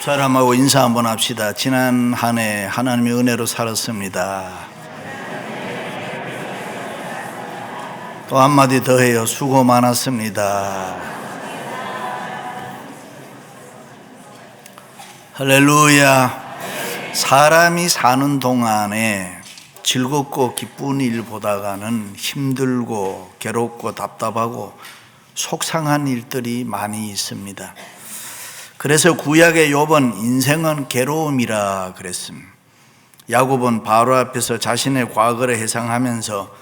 사람하고 인사 한번 합시다. 지난 한 해 하나님의 은혜로 살았습니다. 또 한마디 더 해요. 수고 많았습니다. 할렐루야. 사람이 사는 동안에 즐겁고 기쁜 일 보다가는 힘들고 괴롭고 답답하고 속상한 일들이 많이 있습니다. 그래서 구약의 욥은 인생은 괴로움이라 그랬습니다. 야곱은 바로 앞에서 자신의 과거를 회상하면서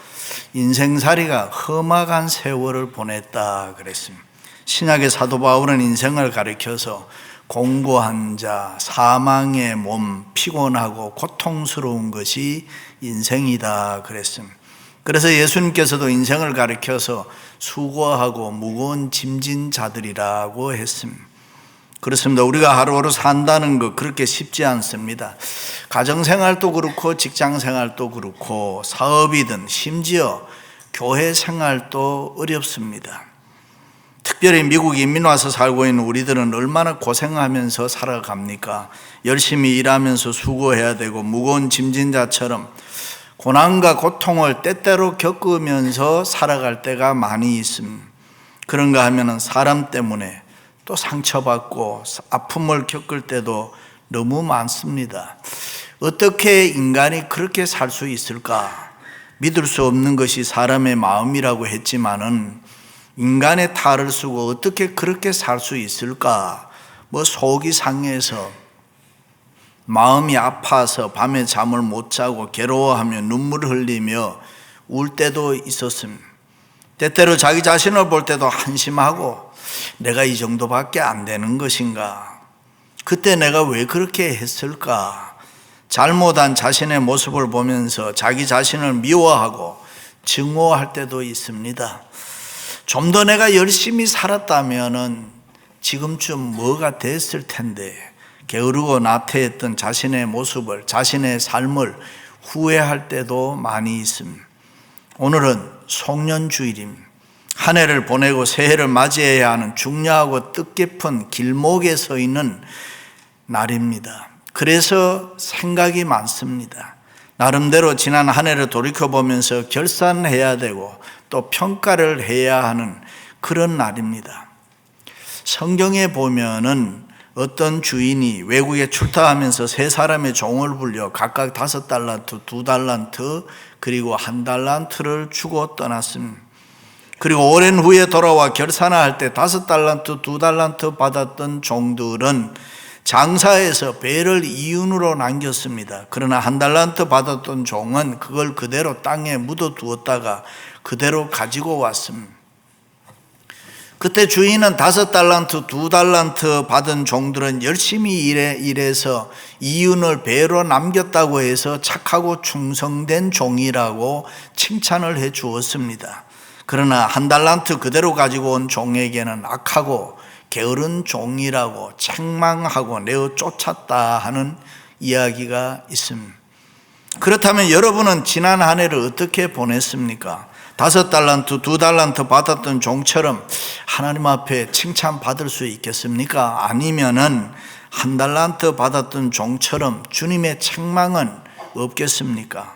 인생살이가 험악한 세월을 보냈다 그랬습니다. 신약의 사도 바울은 인생을 가리켜서 공고한 자, 사망의 몸, 피곤하고 고통스러운 것이 인생이다 그랬습니다. 그래서 예수님께서도 인생을 가리켜서 수고하고 무거운 짐진 자들이라고 했습니다. 그렇습니다. 우리가 하루하루 산다는 거 그렇게 쉽지 않습니다. 가정생활도 그렇고 직장생활도 그렇고 사업이든 심지어 교회 생활도 어렵습니다. 특별히 미국 이민 와서 살고 있는 우리들은 얼마나 고생하면서 살아갑니까? 열심히 일하면서 수고해야 되고 무거운 짐진 자처럼 고난과 고통을 때때로 겪으면서 살아갈 때가 많이 있습니다. 그런가 하면 사람 때문에 또 상처받고 아픔을 겪을 때도 너무 많습니다. 어떻게 인간이 그렇게 살 수 있을까? 믿을 수 없는 것이 사람의 마음이라고 했지만은 인간의 탈을 쓰고 어떻게 그렇게 살 수 있을까? 속이 상해서 마음이 아파서 밤에 잠을 못 자고 괴로워하며 눈물을 흘리며 울 때도 있었습니다. 때때로 자기 자신을 볼 때도 한심하고 내가 이 정도밖에 안 되는 것인가? 그때 내가 왜 그렇게 했을까? 잘못한 자신의 모습을 보면서 자기 자신을 미워하고 증오할 때도 있습니다. 좀 더 내가 열심히 살았다면은 지금쯤 뭐가 됐을 텐데 게으르고 나태했던 자신의 모습을, 자신의 삶을 후회할 때도 많이 있습니다. 오늘은 송년주일입니다. 한 해를 보내고 새해를 맞이해야 하는 중요하고 뜻깊은 길목에 서 있는 날입니다. 그래서 생각이 많습니다. 나름대로 지난 한 해를 돌이켜보면서 결산해야 되고 또 평가를 해야 하는 그런 날입니다. 성경에 보면은 어떤 주인이 외국에 출타하면서 세 사람의 종을 불려 각각 5달란트, 2달란트 그리고 1달란트를 주고 떠났습니다. 그리고 오랜 후에 돌아와 결산할 때 5달란트, 2달란트 받았던 종들은 장사해서 배를 이윤으로 남겼습니다. 그러나 1달란트 받았던 종은 그걸 그대로 땅에 묻어두었다가 그대로 가지고 왔습니다. 그때 주인은 5달란트, 2달란트 받은 종들은 열심히 일해서 이윤을 배로 남겼다고 해서 착하고 충성된 종이라고 칭찬을 해 주었습니다. 그러나 1달란트 그대로 가지고 온 종에게는 악하고 게으른 종이라고 책망하고 내어 쫓았다 하는 이야기가 있습니다. 그렇다면 여러분은 지난 한 해를 어떻게 보냈습니까? 5달란트, 2달란트 받았던 종처럼 하나님 앞에 칭찬받을 수 있겠습니까? 아니면은 1달란트 받았던 종처럼 주님의 책망은 없겠습니까?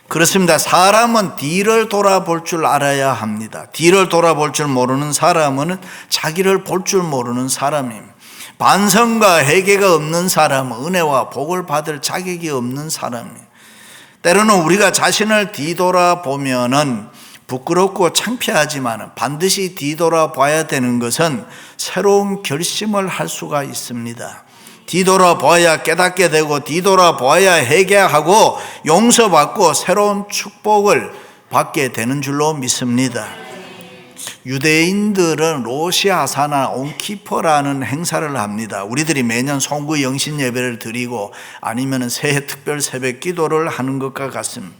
그렇습니다. 사람은 뒤를 돌아볼 줄 알아야 합니다. 뒤를 돌아볼 줄 모르는 사람은 자기를 볼 줄 모르는 사람입니다. 반성과 회개가 없는 사람은 은혜와 복을 받을 자격이 없는 사람입니다. 때로는 우리가 자신을 뒤돌아보면은 부끄럽고 창피하지만 반드시 뒤돌아봐야 되는 것은 새로운 결심을 할 수가 있습니다. 뒤돌아봐야 깨닫게 되고 뒤돌아봐야 회개하고 용서받고 새로운 축복을 받게 되는 줄로 믿습니다. 유대인들은 로시 하사나 온키퍼라는 행사를 합니다. 우리들이 매년 송구 영신 예배를 드리고 아니면 새해 특별 새벽 기도를 하는 것과 같습니다.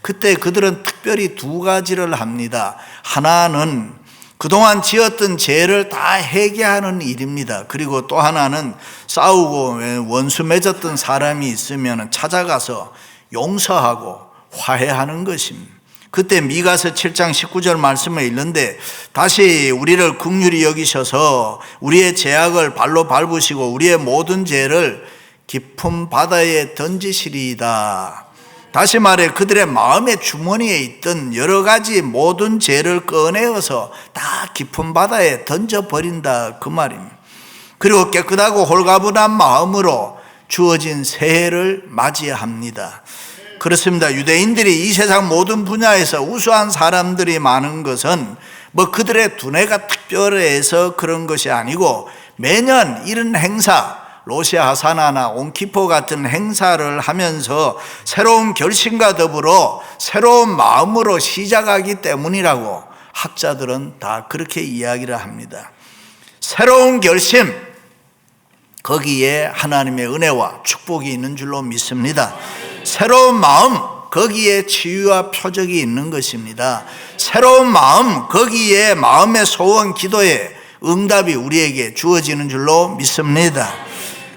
그때 그들은 특별히 2가지를 합니다. 하나는 그동안 지었던 죄를 다 회개하는 일입니다. 그리고 또 하나는 싸우고 원수 맺었던 사람이 있으면 찾아가서 용서하고 화해하는 것입니다. 그때 미가서 7장 19절 말씀을 읽는데 다시 우리를 긍휼히 여기셔서 우리의 죄악을 발로 밟으시고 우리의 모든 죄를 깊은 바다에 던지시리이다. 다시 말해 그들의 마음의 주머니에 있던 여러 가지 모든 죄를 꺼내어서 다 깊은 바다에 던져버린다 그 말입니다. 그리고 깨끗하고 홀가분한 마음으로 주어진 새해를 맞이합니다. 그렇습니다. 유대인들이 이 세상 모든 분야에서 우수한 사람들이 많은 것은 그들의 두뇌가 특별해서 그런 것이 아니고 매년 이런 행사, 로시 하사나나 옹키포 같은 행사를 하면서 새로운 결심과 더불어 새로운 마음으로 시작하기 때문이라고 학자들은 다 그렇게 이야기를 합니다. 새로운 결심, 거기에 하나님의 은혜와 축복이 있는 줄로 믿습니다. 새로운 마음, 거기에 치유와 표적이 있는 것입니다. 새로운 마음, 거기에 마음의 소원, 기도에 응답이 우리에게 주어지는 줄로 믿습니다.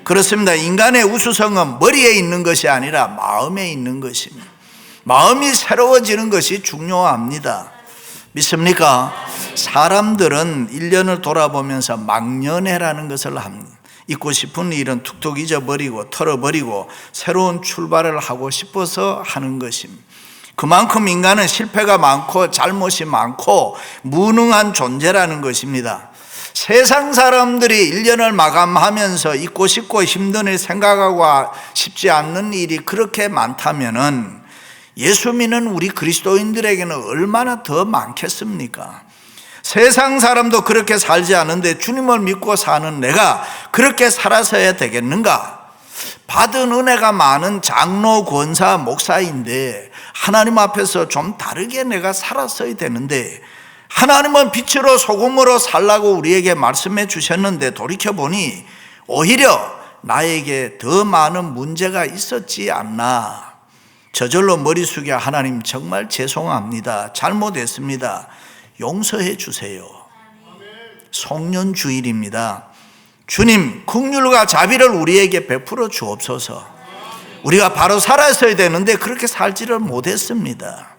그렇습니다. 인간의 우수성은 머리에 있는 것이 아니라 마음에 있는 것입니다. 마음이 새로워지는 것이 중요합니다. 믿습니까? 사람들은 1년을 돌아보면서 망년회라는 것을 합니다. 잊고 싶은 일은 툭툭 잊어버리고 털어버리고 새로운 출발을 하고 싶어서 하는 것입니다. 그만큼 인간은 실패가 많고 잘못이 많고 무능한 존재라는 것입니다. 세상 사람들이 1년을 마감하면서 잊고 싶고 힘든 일 생각하고 싶지 않는 일이 그렇게 많다면은 예수 믿는 우리 그리스도인들에게는 얼마나 더 많겠습니까? 세상 사람도 그렇게 살지 않은데 주님을 믿고 사는 내가 그렇게 살아서야 되겠는가? 받은 은혜가 많은 장로, 권사, 목사인데 하나님 앞에서 좀 다르게 내가 살았어야 되는데 하나님은 빛으로 소금으로 살라고 우리에게 말씀해 주셨는데 돌이켜보니 오히려 나에게 더 많은 문제가 있었지 않나. 저절로 머리 숙여 하나님 정말 죄송합니다. 잘못했습니다. 용서해 주세요. 송년주일입니다. 주님 긍휼과 자비를 우리에게 베풀어 주옵소서. 우리가 바로 살았어야 되는데 그렇게 살지를 못했습니다.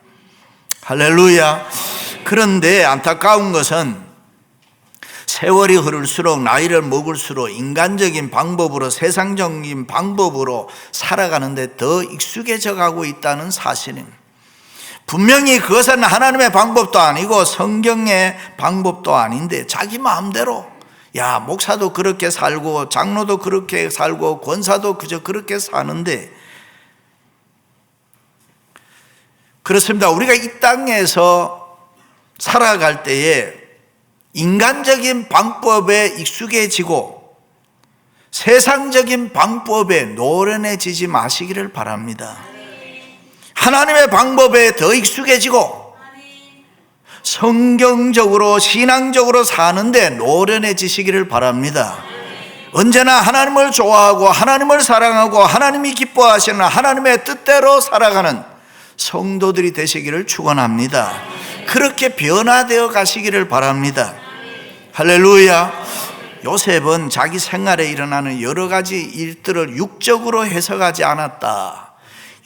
할렐루야. 그런데 안타까운 것은 세월이 흐를수록 나이를 먹을수록 인간적인 방법으로 세상적인 방법으로 살아가는데 더 익숙해져 가고 있다는 사실입니다. 분명히 그것은 하나님의 방법도 아니고 성경의 방법도 아닌데 자기 마음대로 목사도 그렇게 살고 장로도 그렇게 살고 권사도 그저 그렇게 사는데 그렇습니다. 우리가 이 땅에서 살아갈 때에 인간적인 방법에 익숙해지고 세상적인 방법에 노련해지지 마시기를 바랍니다. 하나님의 방법에 더 익숙해지고 성경적으로 신앙적으로 사는데 노련해지시기를 바랍니다. 언제나 하나님을 좋아하고 하나님을 사랑하고 하나님이 기뻐하시는 하나님의 뜻대로 살아가는 성도들이 되시기를 축원합니다. 그렇게 변화되어 가시기를 바랍니다. 할렐루야. 요셉은 자기 생활에 일어나는 여러 가지 일들을 육적으로 해석하지 않았다.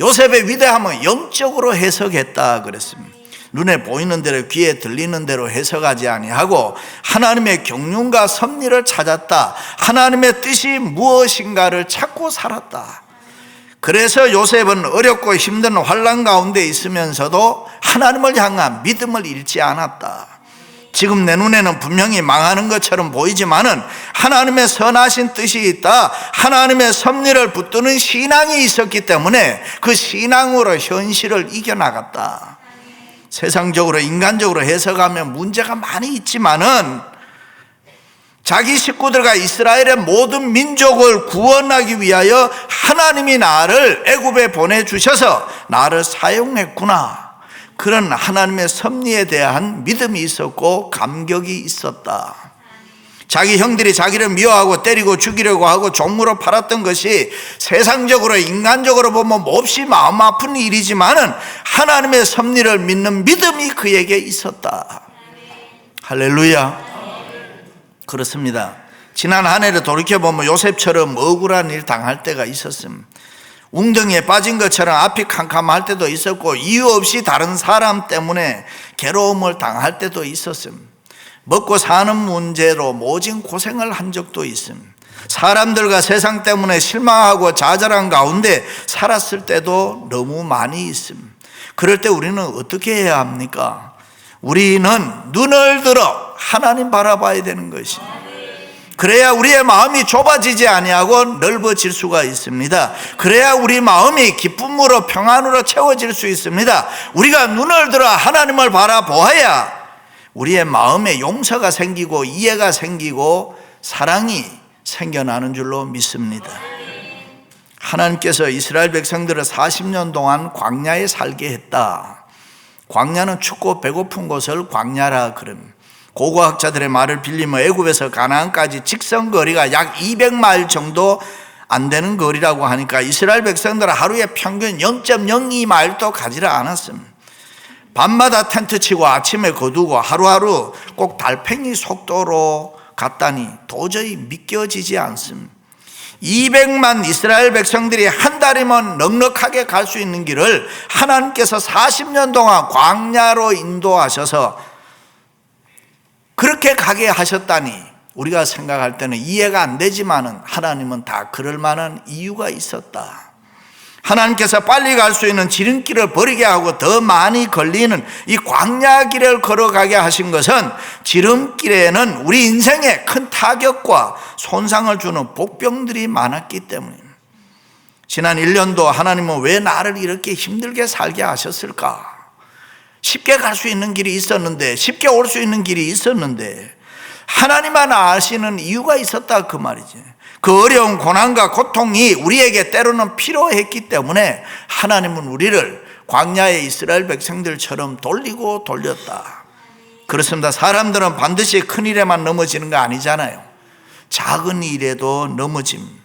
요셉의 위대함은 영적으로 해석했다 그랬습니다. 눈에 보이는 대로 귀에 들리는 대로 해석하지 아니하고 하나님의 경륜과 섭리를 찾았다. 하나님의 뜻이 무엇인가를 찾고 살았다. 그래서 요셉은 어렵고 힘든 환난 가운데 있으면서도 하나님을 향한 믿음을 잃지 않았다. 지금 내 눈에는 분명히 망하는 것처럼 보이지만은 하나님의 선하신 뜻이 있다. 하나님의 섭리를 붙드는 신앙이 있었기 때문에 그 신앙으로 현실을 이겨나갔다. 세상적으로 인간적으로 해석하면 문제가 많이 있지만은 자기 식구들과 이스라엘의 모든 민족을 구원하기 위하여 하나님이 나를 애굽에 보내주셔서 나를 사용했구나. 그런 하나님의 섭리에 대한 믿음이 있었고 감격이 있었다. 자기 형들이 자기를 미워하고 때리고 죽이려고 하고 종으로 팔았던 것이 세상적으로 인간적으로 보면 몹시 마음 아픈 일이지만은 하나님의 섭리를 믿는 믿음이 그에게 있었다. 할렐루야. 그렇습니다. 지난 한 해를 돌이켜보면 요셉처럼 억울한 일 당할 때가 있었습니다. 웅덩이에 빠진 것처럼 앞이 캄캄할 때도 있었고, 이유 없이 다른 사람 때문에 괴로움을 당할 때도 있었음. 먹고 사는 문제로 모진 고생을 한 적도 있음. 사람들과 세상 때문에 실망하고 좌절한 가운데 살았을 때도 너무 많이 있음. 그럴 때 우리는 어떻게 해야 합니까? 우리는 눈을 들어 하나님 바라봐야 되는 것입니다. 그래야 우리의 마음이 좁아지지 아니하고 넓어질 수가 있습니다. 그래야 우리 마음이 기쁨으로 평안으로 채워질 수 있습니다. 우리가 눈을 들어 하나님을 바라보아야 우리의 마음에 용서가 생기고 이해가 생기고 사랑이 생겨나는 줄로 믿습니다. 하나님께서 이스라엘 백성들을 40년 동안 광야에 살게 했다. 광야는 춥고 배고픈 곳을 광야라 그럽니다. 고고학자들의 말을 빌리면 애굽에서 가나안까지 직선 거리가 약 200마일 정도 안 되는 거리라고 하니까 이스라엘 백성들은 하루에 평균 0.02마일도 가지를 않았습니다. 밤마다 텐트 치고 아침에 거두고 하루하루 꼭 달팽이 속도로 갔다니 도저히 믿겨지지 않습니다. 200만 이스라엘 백성들이 한 달이면 넉넉하게 갈 수 있는 길을 하나님께서 40년 동안 광야로 인도하셔서 그렇게 가게 하셨다니 우리가 생각할 때는 이해가 안 되지만은 하나님은 다 그럴 만한 이유가 있었다. 하나님께서 빨리 갈 수 있는 지름길을 버리게 하고 더 많이 걸리는 이 광야길을 걸어가게 하신 것은 지름길에는 우리 인생에 큰 타격과 손상을 주는 복병들이 많았기 때문입니다. 지난 1년도 하나님은 왜 나를 이렇게 힘들게 살게 하셨을까? 쉽게 갈 수 있는 길이 있었는데, 쉽게 올 수 있는 길이 있었는데 하나님만 아시는 이유가 있었다 그 말이지. 그 어려운 고난과 고통이 우리에게 때로는 필요했기 때문에 하나님은 우리를 광야의 이스라엘 백성들처럼 돌리고 돌렸다. 그렇습니다. 사람들은 반드시 큰 일에만 넘어지는 거 아니잖아요. 작은 일에도 넘어짐.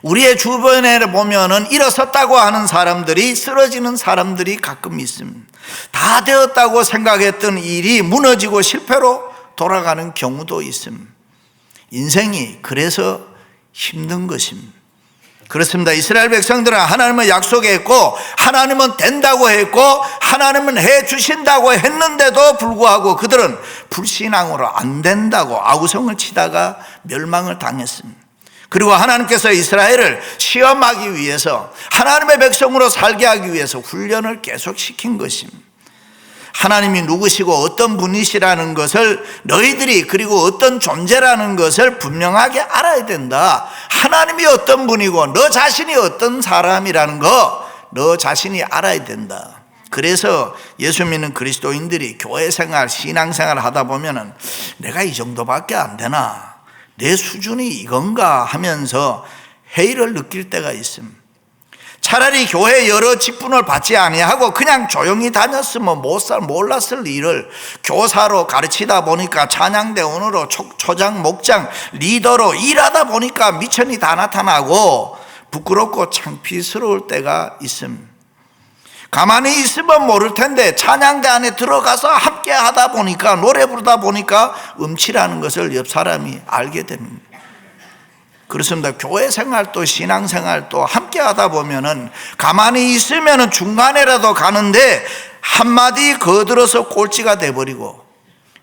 우리의 주변에 보면은 일어섰다고 하는 사람들이 쓰러지는 사람들이 가끔 있습니다. 다 되었다고 생각했던 일이 무너지고 실패로 돌아가는 경우도 있습니다. 인생이 그래서 힘든 것입니다. 그렇습니다. 이스라엘 백성들은 하나님은 약속했고 하나님은 된다고 했고 하나님은 해 주신다고 했는데도 불구하고 그들은 불신앙으로 안 된다고 아우성을 치다가 멸망을 당했습니다. 그리고 하나님께서 이스라엘을 시험하기 위해서 하나님의 백성으로 살게 하기 위해서 훈련을 계속시킨 것입니다. 하나님이 누구시고 어떤 분이시라는 것을 너희들이 그리고 어떤 존재라는 것을 분명하게 알아야 된다. 하나님이 어떤 분이고 너 자신이 어떤 사람이라는 거 너 자신이 알아야 된다. 그래서 예수 믿는 그리스도인들이 교회 생활, 신앙 생활 하다 보면은 내가 이 정도밖에 안 되나? 내 수준이 이건가 하면서 회의를 느낄 때가 있습니다. 차라리 교회 여러 직분을 받지 아니하고 그냥 조용히 다녔으면 몰랐을 일을 교사로 가르치다 보니까 찬양대원으로 초장, 목장, 리더로 일하다 보니까 미천이 다 나타나고 부끄럽고 창피스러울 때가 있습니다. 가만히 있으면 모를 텐데 찬양대 안에 들어가서 함께 하다 보니까 노래 부르다 보니까 음치라는 것을 옆 사람이 알게 됩니다. 그렇습니다. 교회 생활도 신앙 생활도 함께 하다 보면은 가만히 있으면은 중간에라도 가는데 한마디 거들어서 꼴찌가 돼버리고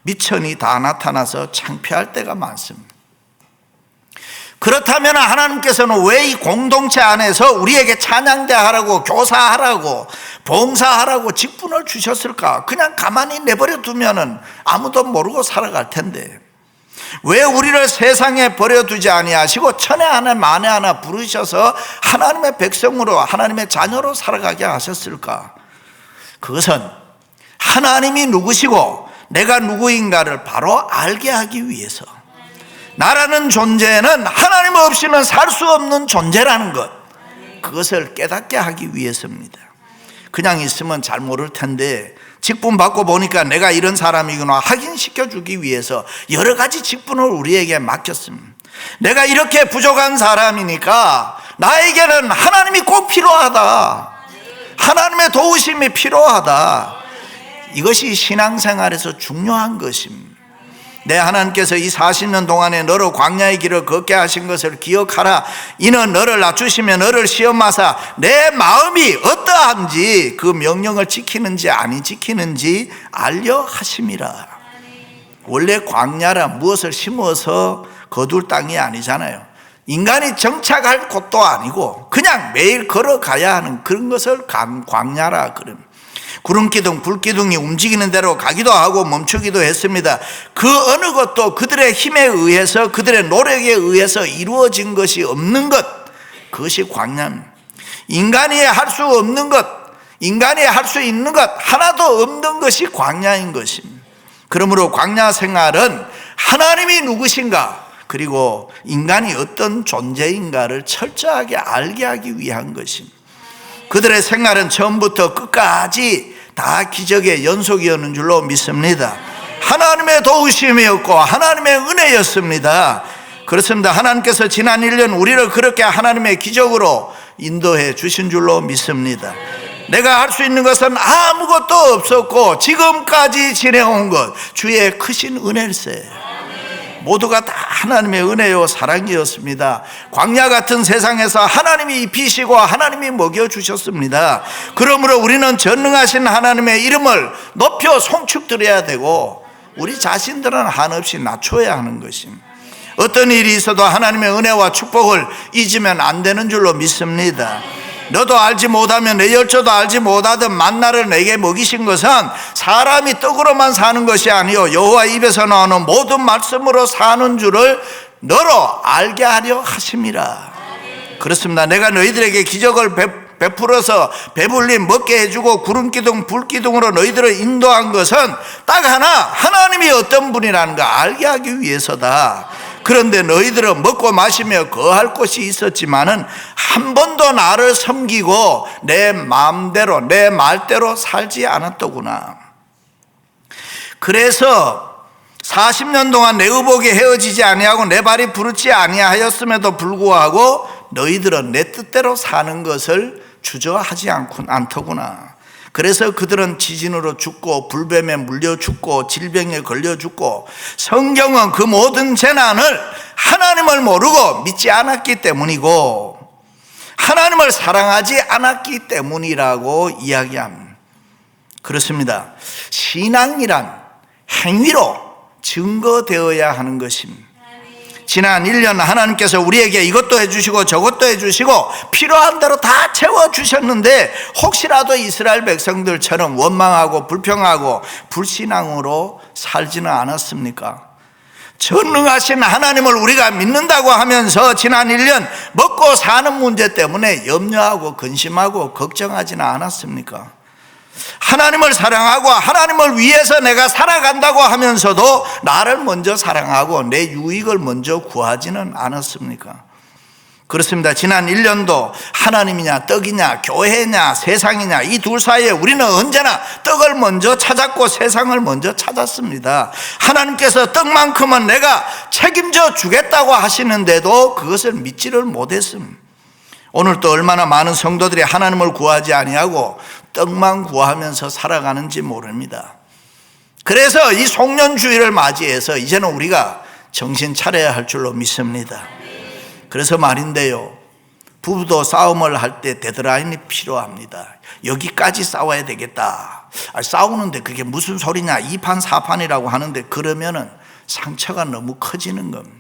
미천이 다 나타나서 창피할 때가 많습니다. 그렇다면 하나님께서는 왜 이 공동체 안에서 우리에게 찬양대 하라고 교사하라고 봉사하라고 직분을 주셨을까? 그냥 가만히 내버려 두면은 아무도 모르고 살아갈 텐데 왜 우리를 세상에 버려두지 아니하시고 천에 하나 만에 하나 부르셔서 하나님의 백성으로 하나님의 자녀로 살아가게 하셨을까? 그것은 하나님이 누구시고 내가 누구인가를 바로 알게 하기 위해서, 나라는 존재는 하나님 없이는 살 수 없는 존재라는 것, 그것을 깨닫게 하기 위해서입니다. 그냥 있으면 잘 모를 텐데 직분 받고 보니까 내가 이런 사람이구나 확인시켜주기 위해서 여러 가지 직분을 우리에게 맡겼습니다. 내가 이렇게 부족한 사람이니까 나에게는 하나님이 꼭 필요하다, 하나님의 도우심이 필요하다. 이것이 신앙생활에서 중요한 것입니다. 내 하나님께서 이 40년 동안에 너로 광야의 길을 걷게 하신 것을 기억하라. 이는 너를 낮추시며 너를 시험하사 내 마음이 어떠한지 그 명령을 지키는지 아니 지키는지 알려 하심이라. 원래 광야라 무엇을 심어서 거둘 땅이 아니잖아요. 인간이 정착할 곳도 아니고 그냥 매일 걸어가야 하는 그런 것을 광야라 그럽니다. 구름기둥, 불기둥이 움직이는 대로 가기도 하고 멈추기도 했습니다. 그 어느 것도 그들의 힘에 의해서, 그들의 노력에 의해서 이루어진 것이 없는 것, 그것이 광야입니다. 인간이 할 수 없는 것, 인간이 할 수 있는 것 하나도 없는 것이 광야인 것입니다. 그러므로 광야 생활은 하나님이 누구신가, 그리고 인간이 어떤 존재인가를 철저하게 알게 하기 위한 것입니다. 그들의 생활은 처음부터 끝까지 다 기적의 연속이었는 줄로 믿습니다. 하나님의 도우심이었고 하나님의 은혜였습니다. 그렇습니다. 하나님께서 지난 1년 우리를 그렇게 하나님의 기적으로 인도해 주신 줄로 믿습니다. 내가 할 수 있는 것은 아무것도 없었고 지금까지 지내온 것 주의 크신 은혜일세. 모두가 다 하나님의 은혜요 사랑이었습니다. 광야 같은 세상에서 하나님이 입히시고 하나님이 먹여주셨습니다. 그러므로 우리는 전능하신 하나님의 이름을 높여 송축드려야 되고 우리 자신들은 한없이 낮춰야 하는 것입니다. 어떤 일이 있어도 하나님의 은혜와 축복을 잊으면 안 되는 줄로 믿습니다. 너도 알지 못하면 내 열조도 알지 못하던 만나를 내게 먹이신 것은 사람이 떡으로만 사는 것이 아니요 여호와 입에서 나오는 모든 말씀으로 사는 줄을 너로 알게 하려 하심이라. 그렇습니다. 내가 너희들에게 기적을 베풀어서 배불리 먹게 해주고 구름기둥 불기둥으로 너희들을 인도한 것은 딱 하나님이 어떤 분이라는 거 알게 하기 위해서다. 그런데 너희들은 먹고 마시며 거할 곳이 있었지만은 한 번도 나를 섬기고 내 마음대로 내 말대로 살지 않았더구나. 그래서 40년 동안 내 의복이 헤어지지 아니하고 내 발이 부르지 아니하였음에도 불구하고 너희들은 내 뜻대로 사는 것을 주저하지 않더구나. 그래서 그들은 지진으로 죽고 불뱀에 물려 죽고 질병에 걸려 죽고, 성경은 그 모든 재난을 하나님을 모르고 믿지 않았기 때문이고 하나님을 사랑하지 않았기 때문이라고 이야기합니다. 그렇습니다. 신앙이란 행위로 증거되어야 하는 것입니다. 지난 1년 하나님께서 우리에게 이것도 해주시고 저것도 해주시고 필요한 대로 다 채워주셨는데 혹시라도 이스라엘 백성들처럼 원망하고 불평하고 불신앙으로 살지는 않았습니까? 전능하신 하나님을 우리가 믿는다고 하면서 지난 1년 먹고 사는 문제 때문에 염려하고 근심하고 걱정하지는 않았습니까? 하나님을 사랑하고 하나님을 위해서 내가 살아간다고 하면서도 나를 먼저 사랑하고 내 유익을 먼저 구하지는 않았습니까? 그렇습니다. 지난 1년도 하나님이냐 떡이냐 교회냐 세상이냐 이 둘 사이에 우리는 언제나 떡을 먼저 찾았고 세상을 먼저 찾았습니다. 하나님께서 떡만큼은 내가 책임져 주겠다고 하시는데도 그것을 믿지를 못했습니다. 오늘 또 얼마나 많은 성도들이 하나님을 구하지 아니하고 떡만 구하면서 살아가는지 모릅니다. 그래서 이 송년주의를 맞이해서 이제는 우리가 정신 차려야 할 줄로 믿습니다. 그래서 말인데요, 부부도 싸움을 할 때 데드라인이 필요합니다. 여기까지 싸워야 되겠다. 싸우는데 그게 무슨 소리냐 2판 4판이라고 하는데 그러면은 상처가 너무 커지는 겁니다.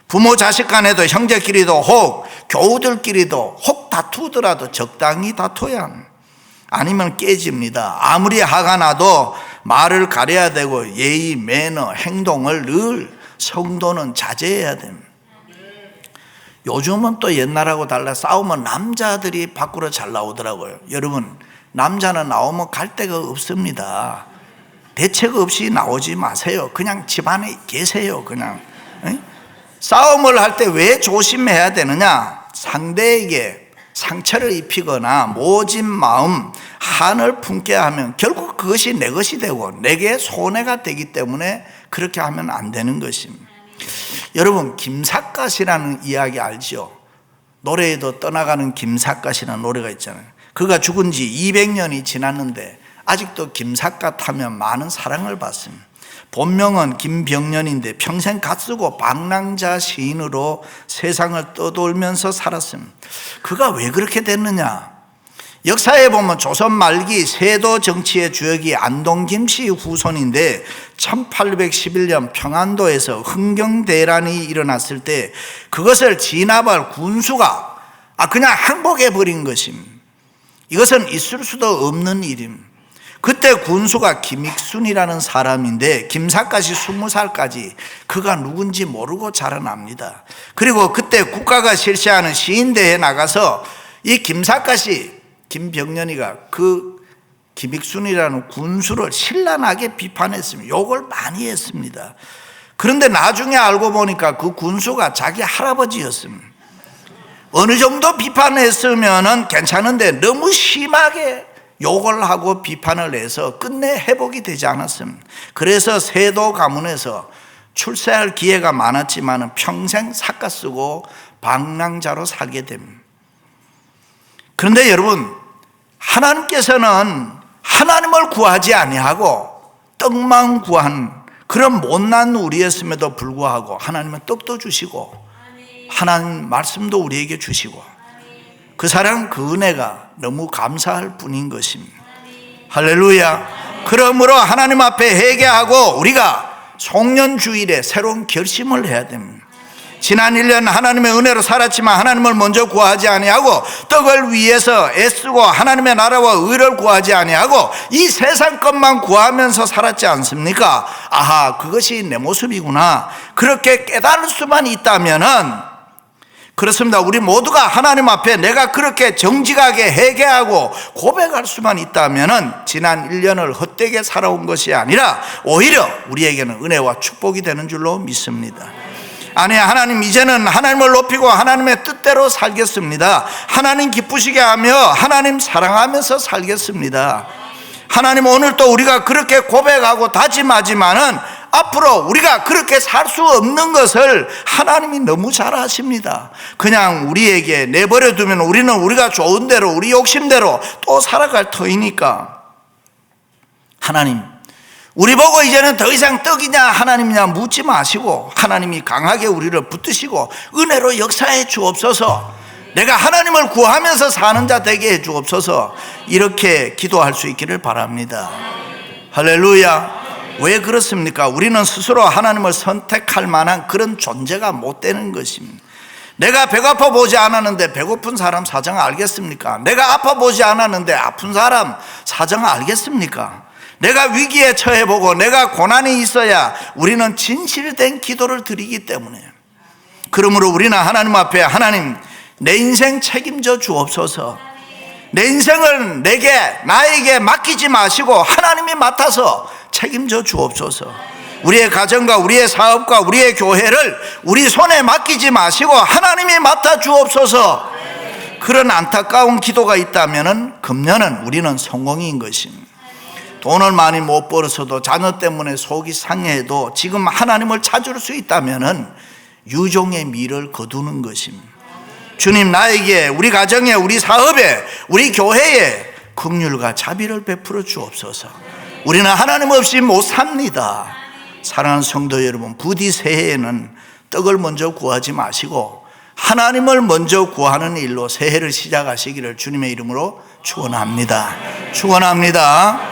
부모 자식 간에도 형제끼리도 혹 교우들끼리도 혹 다투더라도 적당히 다투어야 합니다. 아니면 깨집니다. 아무리 화가 나도 말을 가려야 되고 예의 매너 행동을 늘 성도는 자제해야 됩니다. 요즘은 또 옛날하고 달라 싸우면 남자들이 밖으로 잘 나오더라고요. 여러분, 남자는 나오면 갈 데가 없습니다. 대책 없이 나오지 마세요. 그냥 집안에 계세요. 그냥 싸움을 할 때 왜 조심해야 되느냐? 상대에게 상처를 입히거나 모진 마음, 한을 품게 하면 결국 그것이 내 것이 되고 내게 손해가 되기 때문에 그렇게 하면 안 되는 것입니다. 여러분, 김삿갓이라는 이야기 알죠? 노래에도 떠나가는 김삿갓이라는 노래가 있잖아요. 그가 죽은 지 200년이 지났는데 아직도 김삿갓 하면 많은 사랑을 받습니다. 본명은 김병년인데 평생 갓쓰고 방랑자 시인으로 세상을 떠돌면서 살았습니다. 그가 왜 그렇게 됐느냐? 역사에 보면 조선 말기 세도 정치의 주역이 안동김씨 후손인데 1811년 평안도에서 흥경대란이 일어났을 때 그것을 진압할 군수가 그냥 항복해버린 것입니다. 이것은 있을 수도 없는 일입니다. 그때 군수가 김익순이라는 사람인데 김삿갓이 20살까지 그가 누군지 모르고 자라납니다. 그리고 그때 국가가 실시하는 시인대회에 나가서 이 김삿갓이 김병년이가 그 김익순이라는 군수를 신랄하게 비판했습니다. 욕을 많이 했습니다. 그런데 나중에 알고 보니까 그 군수가 자기 할아버지였습니다. 어느 정도 비판했으면 괜찮은데 너무 심하게 욕을 하고 비판을 해서 끝내 회복이 되지 않았습니다. 그래서 세도 가문에서 출세할 기회가 많았지만 평생 삿갓 쓰고 방랑자로 살게 됩니다. 그런데 여러분, 하나님께서는 하나님을 구하지 아니하고 떡만 구한 그런 못난 우리였음에도 불구하고 하나님은 떡도 주시고 하나님 말씀도 우리에게 주시고 그 사랑 그 은혜가 너무 감사할 뿐인 것입니다. 할렐루야. 그러므로 하나님 앞에 회개하고 우리가 송년주일에 새로운 결심을 해야 됩니다. 지난 1년 하나님의 은혜로 살았지만 하나님을 먼저 구하지 아니하고 떡을 위해서 애쓰고 하나님의 나라와 의를 구하지 아니하고 이 세상 것만 구하면서 살았지 않습니까? 아하, 그것이 내 모습이구나. 그렇게 깨달을 수만 있다면은 그렇습니다. 우리 모두가 하나님 앞에 내가 그렇게 정직하게 회개하고 고백할 수만 있다면은 지난 1년을 헛되게 살아온 것이 아니라 오히려 우리에게는 은혜와 축복이 되는 줄로 믿습니다. 아니, 하나님 이제는 하나님을 높이고 하나님의 뜻대로 살겠습니다. 하나님 기쁘시게 하며 하나님 사랑하면서 살겠습니다. 하나님 오늘 또 우리가 그렇게 고백하고 다짐하지만은 앞으로 우리가 그렇게 살 수 없는 것을 하나님이 너무 잘 아십니다. 그냥 우리에게 내버려 두면 우리는 우리가 좋은 대로 우리 욕심대로 또 살아갈 터이니까 하나님, 우리 보고 이제는 더 이상 떡이냐 하나님이냐 묻지 마시고 하나님이 강하게 우리를 붙드시고 은혜로 역사해 주옵소서. 내가 하나님을 구하면서 사는 자 되게 해 주옵소서. 이렇게 기도할 수 있기를 바랍니다. 할렐루야. 왜 그렇습니까? 우리는 스스로 하나님을 선택할 만한 그런 존재가 못 되는 것입니다. 내가 배고파 보지 않았는데 배고픈 사람 사정 알겠습니까? 내가 아파 보지 않았는데 아픈 사람 사정 알겠습니까? 내가 위기에 처해보고 내가 고난이 있어야 우리는 진실된 기도를 드리기 때문에, 그러므로 우리는 하나님 앞에 하나님 내 인생 책임져 주옵소서. 내 인생을 나에게 맡기지 마시고 하나님이 맡아서 책임져 주옵소서. 우리의 가정과 우리의 사업과 우리의 교회를 우리 손에 맡기지 마시고 하나님이 맡아 주옵소서. 그런 안타까운 기도가 있다면 금년은 우리는 성공인 것입니다. 돈을 많이 못 벌어서도 자녀 때문에 속이 상해도 지금 하나님을 찾을 수 있다면 유종의 미를 거두는 것입니다. 주님, 나에게, 우리 가정에, 우리 사업에, 우리 교회에 긍휼과 자비를 베풀어 주옵소서. 우리는 하나님 없이 못 삽니다. 사랑하는 성도 여러분, 부디 새해에는 떡을 먼저 구하지 마시고 하나님을 먼저 구하는 일로 새해를 시작하시기를 주님의 이름으로 축원합니다. 축원합니다.